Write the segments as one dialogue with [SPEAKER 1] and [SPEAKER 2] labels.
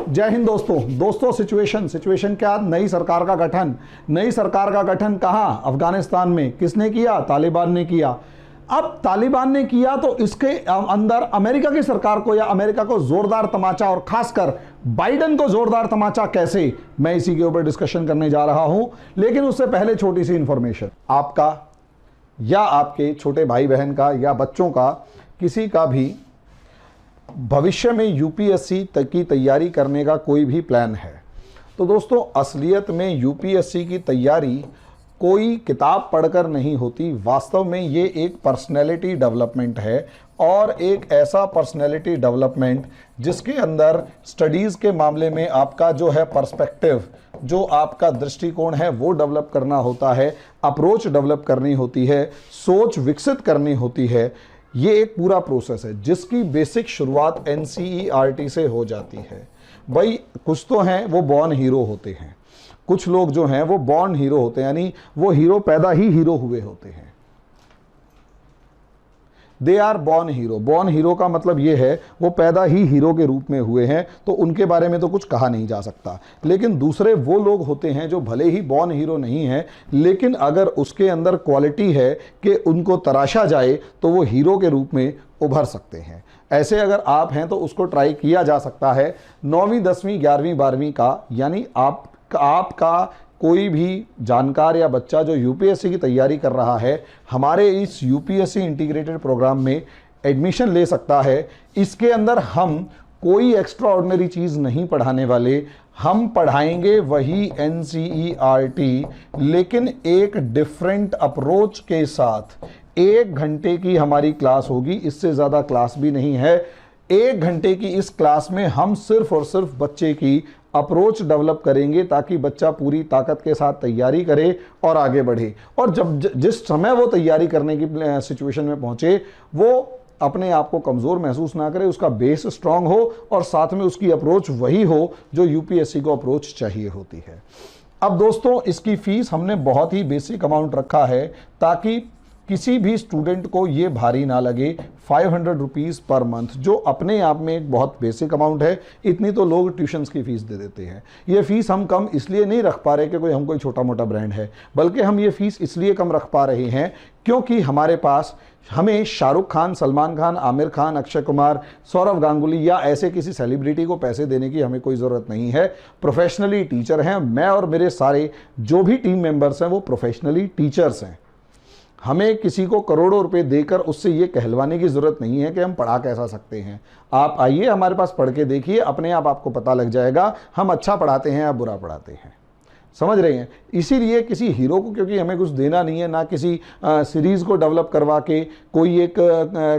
[SPEAKER 1] जय हिंद दोस्तों सिचुएशन क्या? नई सरकार का गठन कहां? अफगानिस्तान में। किसने किया? तालिबान ने किया। अब तालिबान ने किया तो इसके अंदर अमेरिका की सरकार को या अमेरिका को जोरदार तमाचा, और खासकर बाइडेन को जोरदार तमाचा कैसे, मैं इसी के ऊपर डिस्कशन करने जा रहा हूं। लेकिन उससे पहले छोटी सी इंफॉर्मेशन, आपका या आपके छोटे भाई बहन का या बच्चों का, किसी का भी भविष्य में यूपीएससी तक की तैयारी करने का कोई भी प्लान है तो दोस्तों, असलियत में यूपीएससी की तैयारी कोई किताब पढ़कर नहीं होती। वास्तव में ये एक पर्सनैलिटी डेवलपमेंट है, और एक ऐसा पर्सनैलिटी डेवलपमेंट जिसके अंदर स्टडीज़ के मामले में आपका जो है पर्सपेक्टिव, जो आपका दृष्टिकोण है वो डेवलप करना होता है, अप्रोच डेवलप करनी होती है, सोच विकसित करनी होती है। ये एक पूरा प्रोसेस है जिसकी बेसिक शुरुआत एनसीईआरटी से हो जाती है। भाई कुछ तो हैं वो बॉर्न हीरो होते हैं, कुछ लोग जो हैं वो बॉर्न हीरो होते हैं, यानी वो हीरो पैदा ही हीरो हुए होते हैं। They are born hero. Born hero का मतलब ये है वो पैदा ही हीरो के रूप में हुए हैं, तो उनके बारे में तो कुछ कहा नहीं जा सकता। लेकिन दूसरे वो लोग होते हैं जो भले ही बॉर्न हीरो नहीं है, लेकिन अगर उसके अंदर क्वालिटी है कि उनको तराशा जाए तो वो हीरो के रूप में उभर सकते हैं। ऐसे अगर आप हैं तो उसको ट्राई किया जा सकता है। 9वीं 10वीं 11वीं 12वीं का, यानी आपका कोई भी जानकार या बच्चा जो यूपीएससी की तैयारी कर रहा है, हमारे इस यूपीएससी इंटीग्रेटेड प्रोग्राम में एडमिशन ले सकता है। इसके अंदर हम कोई एक्स्ट्रा ऑर्डिनरी चीज़ नहीं पढ़ाने वाले, हम पढ़ाएंगे वही एनसीईआरटी, लेकिन एक डिफरेंट अप्रोच के साथ। 1 घंटे की हमारी क्लास होगी, इससे ज़्यादा क्लास भी नहीं है। 1 घंटे की इस क्लास में हम सिर्फ और सिर्फ बच्चे की अप्रोच डेवलप करेंगे, ताकि बच्चा पूरी ताकत के साथ तैयारी करे और आगे बढ़े। और जब जिस समय वो तैयारी करने की सिचुएशन में पहुंचे, वो अपने आप को कमज़ोर महसूस ना करे, उसका बेस स्ट्रांग हो और साथ में उसकी अप्रोच वही हो जो यूपीएससी को अप्रोच चाहिए होती है। अब दोस्तों, इसकी फ़ीस हमने बहुत ही बेसिक अमाउंट रखा है ताकि किसी भी स्टूडेंट को ये भारी ना लगे। 500 रुपीज़ पर मंथ, जो अपने आप में एक बहुत बेसिक अमाउंट है। इतनी तो लोग ट्यूशन्स की फ़ीस दे देते हैं। ये फ़ीस हम कम इसलिए नहीं रख पा रहे कि हम कोई छोटा मोटा ब्रांड है, बल्कि हम ये फ़ीस इसलिए कम रख पा रहे हैं क्योंकि हमारे पास हमें शाहरुख खान, सलमान खान, आमिर खान, अक्षय कुमार, सौरव गांगुली या ऐसे किसी सेलिब्रिटी को पैसे देने की हमें कोई ज़रूरत नहीं है। प्रोफेशनली टीचर हैं। मैं और मेरे सारे जो भी टीम मेंबर्स हैं वो प्रोफेशनली टीचर्स हैं। हमें किसी को करोड़ों रुपए देकर उससे ये कहलवाने की ज़रूरत नहीं है कि हम पढ़ा कैसा सकते हैं। आप आइए हमारे पास, पढ़ के देखिए, अपने आप आपको पता लग जाएगा हम अच्छा पढ़ाते हैं या बुरा पढ़ाते हैं। समझ रहे हैं? इसीलिए किसी हीरो को, क्योंकि हमें कुछ देना नहीं है, ना किसी सीरीज़ को डेवलप करवा के, कोई एक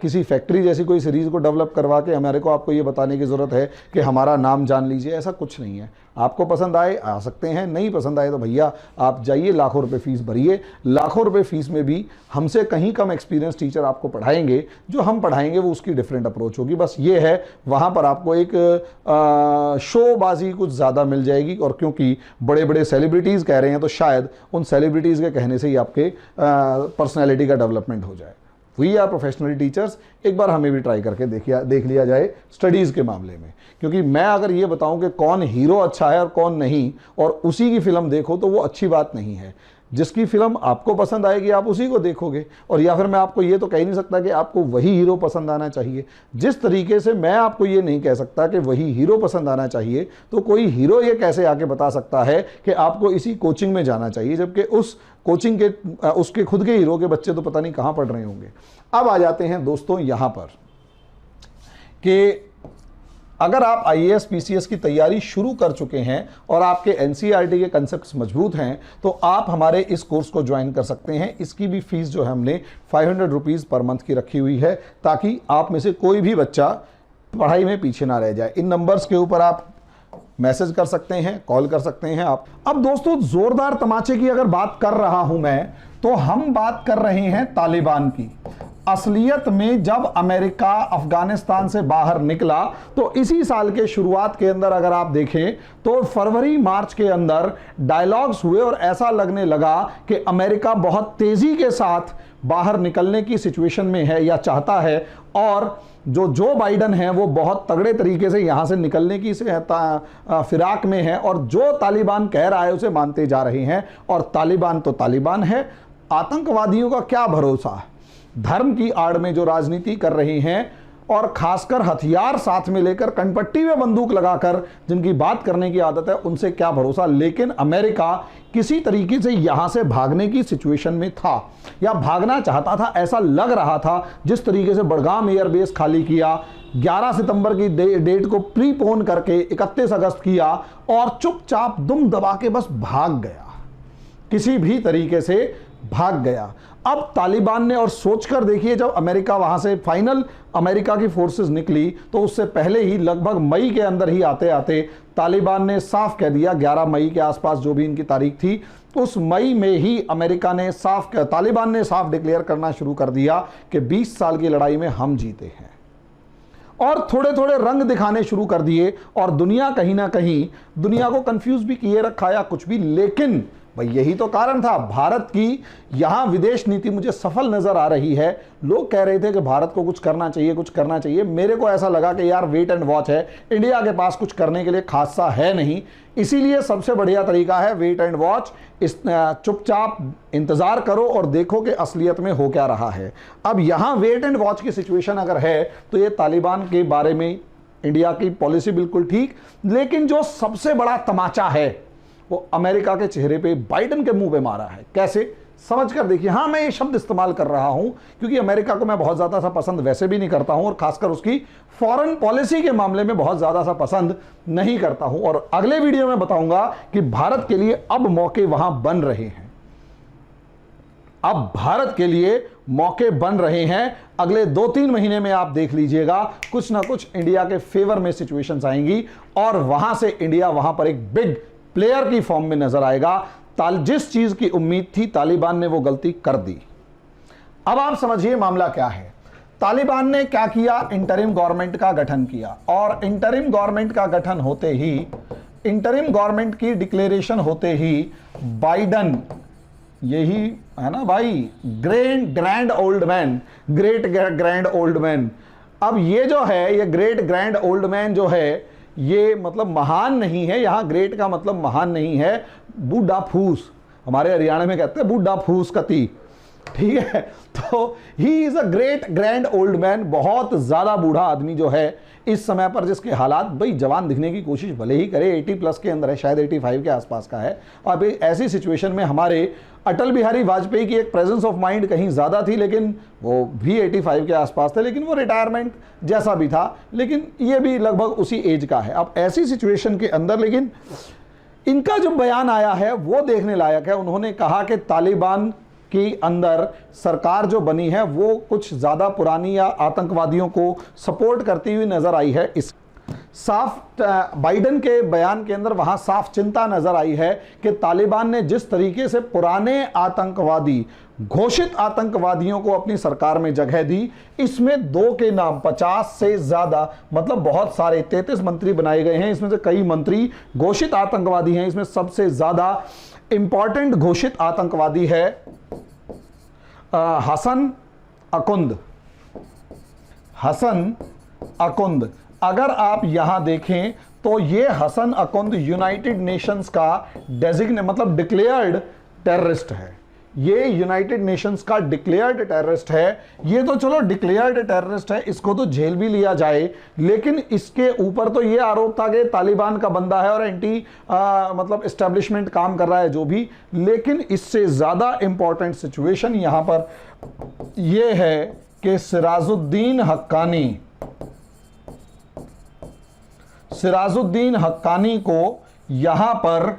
[SPEAKER 1] किसी फैक्ट्री जैसी कोई सीरीज़ को डेवलप करवा के हमारे को आपको ये बताने की ज़रूरत है कि हमारा नाम जान लीजिए। ऐसा कुछ नहीं है। आपको पसंद आए आ सकते हैं, नहीं पसंद आए तो भैया आप जाइए, लाखों रुपए फीस भरिए। लाखों रुपए फीस में भी हमसे कहीं कम एक्सपीरियंस टीचर आपको पढ़ाएंगे। जो हम पढ़ाएंगे वो उसकी डिफरेंट अप्रोच होगी। बस ये है, वहाँ पर आपको एक शोबाजी कुछ ज़्यादा मिल जाएगी। और क्योंकि बड़े बड़े सेलिब्रिटीज़ कह रहे हैं तो शायद उन सेलिब्रिटीज़ के कहने से ही आपके पर्सनैलिटी का डेवलपमेंट हो जाए। We are professional teachers. एक बार हमें भी ट्राई करके देख लिया जाए स्टडीज़ के मामले में, क्योंकि मैं अगर ये बताऊं कि कौन हीरो अच्छा है और कौन नहीं, और उसी की फिल्म देखो, तो वो अच्छी बात नहीं है। जिसकी फिल्म आपको पसंद आएगी आप उसी को देखोगे। और या फिर मैं आपको ये तो कह नहीं सकता कि आपको वही हीरो पसंद आना चाहिए। जिस तरीके से मैं आपको ये नहीं कह सकता कि वही हीरो पसंद आना चाहिए, तो कोई हीरो ये कैसे आके बता सकता है कि आपको इसी कोचिंग में जाना चाहिए, जबकि उस कोचिंग के उसके खुद के हीरो के बच्चे तो पता नहीं कहाँ पढ़ रहे होंगे। अब आ जाते हैं दोस्तों यहाँ पर कि अगर आप आईएएस पीसीएस की तैयारी शुरू कर चुके हैं और आपके एनसीईआरटी के कंसेप्ट्स मजबूत हैं, तो आप हमारे इस कोर्स को ज्वाइन कर सकते हैं। इसकी भी फीस जो है हमने 500 रुपीज़ पर मंथ की रखी हुई है, ताकि आप में से कोई भी बच्चा पढ़ाई में पीछे ना रह जाए। इन नंबर्स के ऊपर आप मैसेज कर सकते हैं, कॉल कर सकते हैं आप। अब दोस्तों, जोरदार तमाचे की अगर बात कर रहा हूं मैं, तो हम बात कर रहे हैं तालिबान की। असलियत में जब अमेरिका अफगानिस्तान से बाहर निकला तो इसी साल के शुरुआत के अंदर अगर आप देखें तो फरवरी मार्च के अंदर डायलॉग्स हुए और ऐसा लगने लगा कि अमेरिका बहुत तेजी के साथ बाहर निकलने की सिचुएशन में है या चाहता है, और जो बाइडन है वो बहुत तगड़े तरीके से यहां से निकलने की फिराक में है, और जो तालिबान कह रहा है उसे मानते जा रहे हैं। और तालिबान तो तालिबान है, आतंकवादियों का क्या भरोसा, धर्म की आड़ में जो राजनीति कर रहे हैं और खासकर हथियार साथ में लेकर कनपट्टी में बंदूक लगाकर जिनकी बात करने की आदत है, उनसे क्या भरोसा। लेकिन अमेरिका किसी तरीके से यहां से भागने की सिचुएशन में था या भागना चाहता था, ऐसा लग रहा था। जिस तरीके से बड़गाम एयरबेस खाली किया, 11 सितंबर की डेट को प्रीपोन करके 31 अगस्त किया और चुपचाप दुम दबा के बस भाग गया, किसी भी तरीके से भाग गया। अब तालिबान ने, और सोचकर देखिए, जब अमेरिका वहां से फाइनल अमेरिका की फोर्सेस निकली तो उससे पहले ही लगभग मई के अंदर ही आते आते तालिबान ने साफ कह दिया, 11 मई के आसपास जो भी इनकी तारीख थी, उस मई में ही अमेरिका ने तालिबान ने साफ डिक्लेयर करना शुरू कर दिया कि 20 साल की लड़ाई में हम जीते हैं, और थोड़े थोड़े रंग दिखाने शुरू कर दिए। और दुनिया कहीं ना कहीं दुनिया को कंफ्यूज भी किए रखा या कुछ भी। लेकिन भाई यही तो कारण था, भारत की यहां विदेश नीति मुझे सफल नजर आ रही है। लोग कह रहे थे कि भारत को कुछ करना चाहिए, कुछ करना चाहिए। मेरे को ऐसा लगा कि यार वेट एंड वॉच है, इंडिया के पास कुछ करने के लिए खासा है नहीं, इसीलिए सबसे बढ़िया तरीका है वेट एंड वॉच। इस चुपचाप इंतजार करो और देखो कि असलियत में हो क्या रहा है। अब यहां वेट एंड वॉच की सिचुएशन अगर है तो ये तालिबान के बारे में इंडिया की पॉलिसी बिल्कुल ठीक, लेकिन जो सबसे बड़ा तमाचा है वो अमेरिका के चेहरे पे बाइडन के मुंह पे मारा है। कैसे, समझ कर देखिए। हाँ, मैं ये शब्द इस्तेमाल कर रहा हूं क्योंकि अमेरिका को मैं बहुत ज्यादा सा पसंद वैसे भी नहीं करता हूं, और खासकर उसकी फॉरेन पॉलिसी के मामले में बहुत ज्यादा सा पसंद नहीं करता हूं। और अगले वीडियो में बताऊंगा कि भारत के लिए अब मौके वहां बन रहे हैं, अब भारत के लिए मौके बन रहे हैं। अगले 2-3 महीने में आप देख लीजिएगा, कुछ ना कुछ इंडिया के फेवर में सिचुएशंस आएंगी और वहां से इंडिया वहां पर एक बिग प्लेयर की फॉर्म में नजर आएगा। जिस चीज की उम्मीद थी तालिबान ने वो गलती कर दी। अब आप समझिए मामला क्या है। तालिबान ने क्या किया, इंटरिम गवर्नमेंट का गठन किया, और इंटरिम गवर्नमेंट का गठन होते ही, इंटरिम गवर्नमेंट की डिक्लेरेशन होते ही बाइडन, यही है ना भाई, grand old man, great grand old man. अब ये जो है, ये ग्रेट ग्रैंड ओल्ड मैन जो है, ये मतलब महान नहीं है, यहां ग्रेट का मतलब महान नहीं है, बूढ़ा फूस, हमारे हरियाणा में कहते हैं बूढ़ा फूस कती, ठीक है। तो he is a great grand old man, बहुत ज्यादा बूढ़ा आदमी जो है इस समय पर, जिसके हालात, भाई जवान दिखने की कोशिश भले ही करे, 80+ के अंदर है, शायद 85 के आसपास का है। अब ऐसी सिचुएशन में हमारे अटल बिहारी वाजपेयी की एक प्रेजेंस ऑफ माइंड कहीं ज़्यादा थी, लेकिन वो भी 85 के आसपास थे, लेकिन वो रिटायरमेंट जैसा भी था, लेकिन ये भी लगभग उसी एज का है। अब ऐसी सिचुएशन के अंदर लेकिन इनका जो बयान आया है वो देखने लायक है। उन्होंने कहा कि तालिबान के अंदर सरकार जो बनी है वो कुछ ज़्यादा पुरानी या आतंकवादियों को सपोर्ट करती हुई नज़र आई है। इस साफ बाइडन के बयान के अंदर वहां साफ चिंता नजर आई है कि तालिबान ने जिस तरीके से पुराने आतंकवादी, घोषित आतंकवादियों को अपनी सरकार में जगह दी, इसमें 2 के नाम 50 से ज्यादा, मतलब बहुत सारे 33 मंत्री बनाए गए हैं, इसमें से कई मंत्री घोषित आतंकवादी हैं। इसमें सबसे ज्यादा इंपॉर्टेंट घोषित आतंकवादी है हसन अकुंद। हसन अकुंद, अगर आप यहां देखें तो ये हसन अकुंद यूनाइटेड नेशंस का मतलब डिक्लेयर्ड टेररिस्ट है। ये यूनाइटेड नेशंस का डिक्लेयर्ड टेररिस्ट है। ये तो चलो डिक्लेयर्ड टेररिस्ट है, इसको तो जेल भी लिया जाए, लेकिन इसके ऊपर तो ये आरोप था कि तालिबान का बंदा है और एंटी मतलब एस्टेब्लिशमेंट काम कर रहा है जो भी। लेकिन इससे ज्यादा इंपॉर्टेंट सिचुएशन यहां पर यह है कि सिराजुद्दीन हक्कानी को यहां पर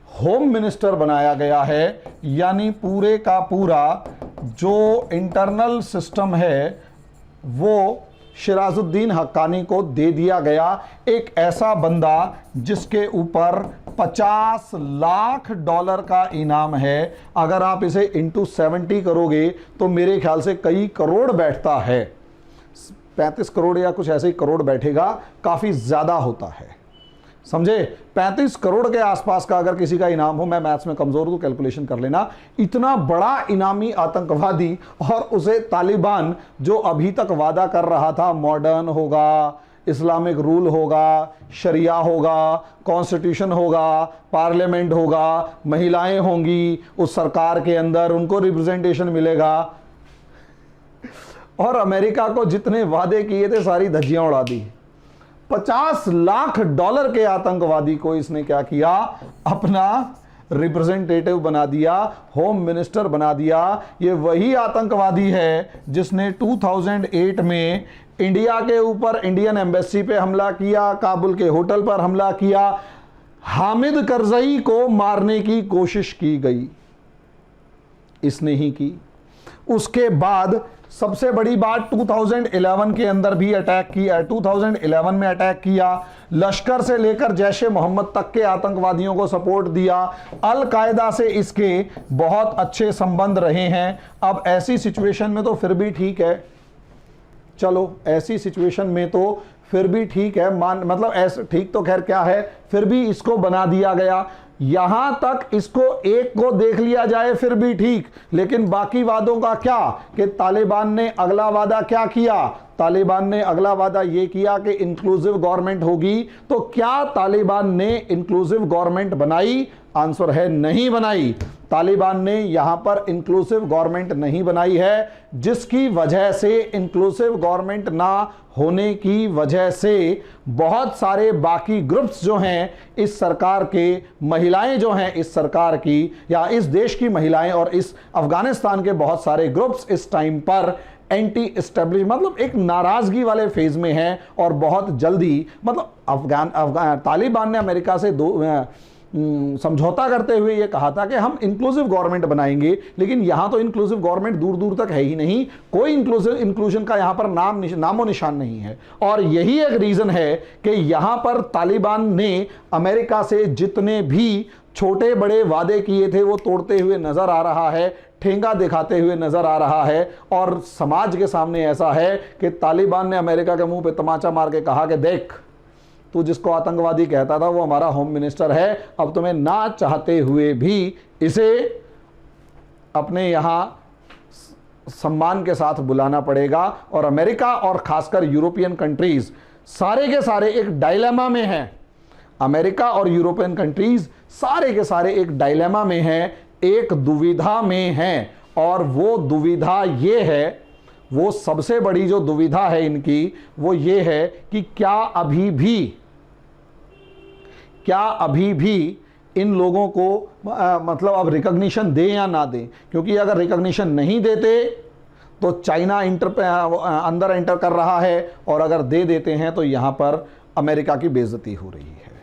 [SPEAKER 1] होम मिनिस्टर बनाया गया है, यानी पूरे का पूरा जो इंटरनल सिस्टम है वो सिराजुद्दीन हक्कानी को दे दिया गया। एक ऐसा बंदा जिसके ऊपर 50 लाख डॉलर का इनाम है। अगर आप इसे इंटू 70 करोगे तो मेरे ख्याल से कई करोड़ बैठता है, 35 करोड़ या कुछ ऐसे ही करोड़ बैठेगा, काफ़ी ज़्यादा होता है, समझे। 35 करोड़ के आसपास का अगर किसी का इनाम हो, मैं मैथ्स में कमज़ोर हूँ तो कैलकुलेशन कर लेना, इतना बड़ा इनामी आतंकवादी, और उसे तालिबान जो अभी तक वादा कर रहा था मॉडर्न होगा, इस्लामिक रूल होगा, शरिया होगा, कॉन्स्टिट्यूशन होगा, पार्लियामेंट होगा, महिलाएं होंगी उस सरकार के अंदर, उनको रिप्रेजेंटेशन मिलेगा, और अमेरिका को जितने वादे किए थे सारी धज्जियां उड़ा दी। 50 लाख डॉलर के आतंकवादी को इसने क्या किया, अपना रिप्रेजेंटेटिव बना दिया, होम मिनिस्टर बना दिया। ये वही आतंकवादी है जिसने 2008 में इंडिया के ऊपर इंडियन एम्बेसी पे हमला किया, काबुल के होटल पर हमला किया, हामिद करजई को मारने की कोशिश की गई, इसने ही की। उसके बाद सबसे बड़ी बात 2011 के अंदर भी अटैक किया, 2011 में अटैक किया, लश्कर से लेकर जैश ए मोहम्मद तक के आतंकवादियों को सपोर्ट दिया, अल कायदा से इसके बहुत अच्छे संबंध रहे हैं। अब ऐसी सिचुएशन में तो फिर भी ठीक है, चलो ऐसी सिचुएशन में तो फिर भी ठीक है, मतलब ऐसे ठीक तो खैर क्या है, फिर भी इसको बना दिया गया। यहां तक इसको एक को देख लिया जाए फिर भी ठीक, लेकिन बाकी वादों का क्या, कि तालिबान ने अगला वादा क्या किया, तालिबान ने अगला वादा यह किया कि इंक्लूसिव गवर्नमेंट होगी। तो क्या तालिबान ने इंक्लूसिव गवर्नमेंट बनाई? आंसर है नहीं बनाई। तालिबान ने यहां पर इंक्लूसिव गवर्नमेंट नहीं बनाई है, जिसकी वजह से इंक्लूसिव गवर्नमेंट ना होने की वजह से बहुत सारे बाकी ग्रुप्स जो हैं इस सरकार के, महिलाएं जो हैं इस सरकार की या इस देश की महिलाएं और इस अफगानिस्तान के बहुत सारे ग्रुप्स इस टाइम पर एंटी एस्टेब्लिश, मतलब एक नाराजगी वाले फेज में हैं। और बहुत जल्दी, मतलब तालिबान ने अमेरिका से समझौता करते हुए ये कहा था कि हम इंक्लूसिव गवर्नमेंट बनाएंगे, लेकिन यहां तो इंक्लूसिव गवर्नमेंट दूर दूर तक है ही नहीं, कोई इंक्लूजन का यहां पर नामो निशान नहीं है। और यही एक रीजन है कि यहां पर तालिबान ने अमेरिका से जितने भी छोटे बड़े वादे किए थे वो तोड़ते हुए नजर आ रहा है, ठेंगा दिखाते हुए नजर आ रहा है। और समाज के सामने ऐसा है कि तालिबान ने अमेरिका के मुंह पे तमाचा मार के कहा कि देख, तू जिसको आतंकवादी कहता था वो हमारा होम मिनिस्टर है, अब तुम्हें ना चाहते हुए भी इसे अपने यहां सम्मान के साथ बुलाना पड़ेगा। और अमेरिका और खासकर यूरोपियन कंट्रीज सारे के सारे एक डायलेमा में हैं। अमेरिका और यूरोपियन कंट्रीज सारे के सारे एक डायलेमा में हैं, एक दुविधा में हैं। और वो दुविधा ये है, वो सबसे बड़ी जो दुविधा है इनकी वो ये है कि क्या अभी भी इन लोगों को मतलब अब रिकॉग्निशन दें या ना दें, क्योंकि अगर रिकॉग्निशन नहीं देते तो चाइना अंदर एंटर कर रहा है, और अगर दे देते हैं तो यहां पर अमेरिका की बेइज्जती हो रही है।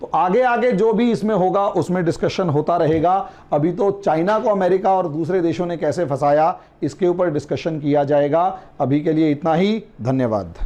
[SPEAKER 1] तो आगे आगे जो भी इसमें होगा उसमें डिस्कशन होता रहेगा। अभी तो चाइना को अमेरिका और दूसरे देशों ने कैसे फंसाया इसके ऊपर डिस्कशन किया जाएगा। अभी के लिए इतना ही, धन्यवाद।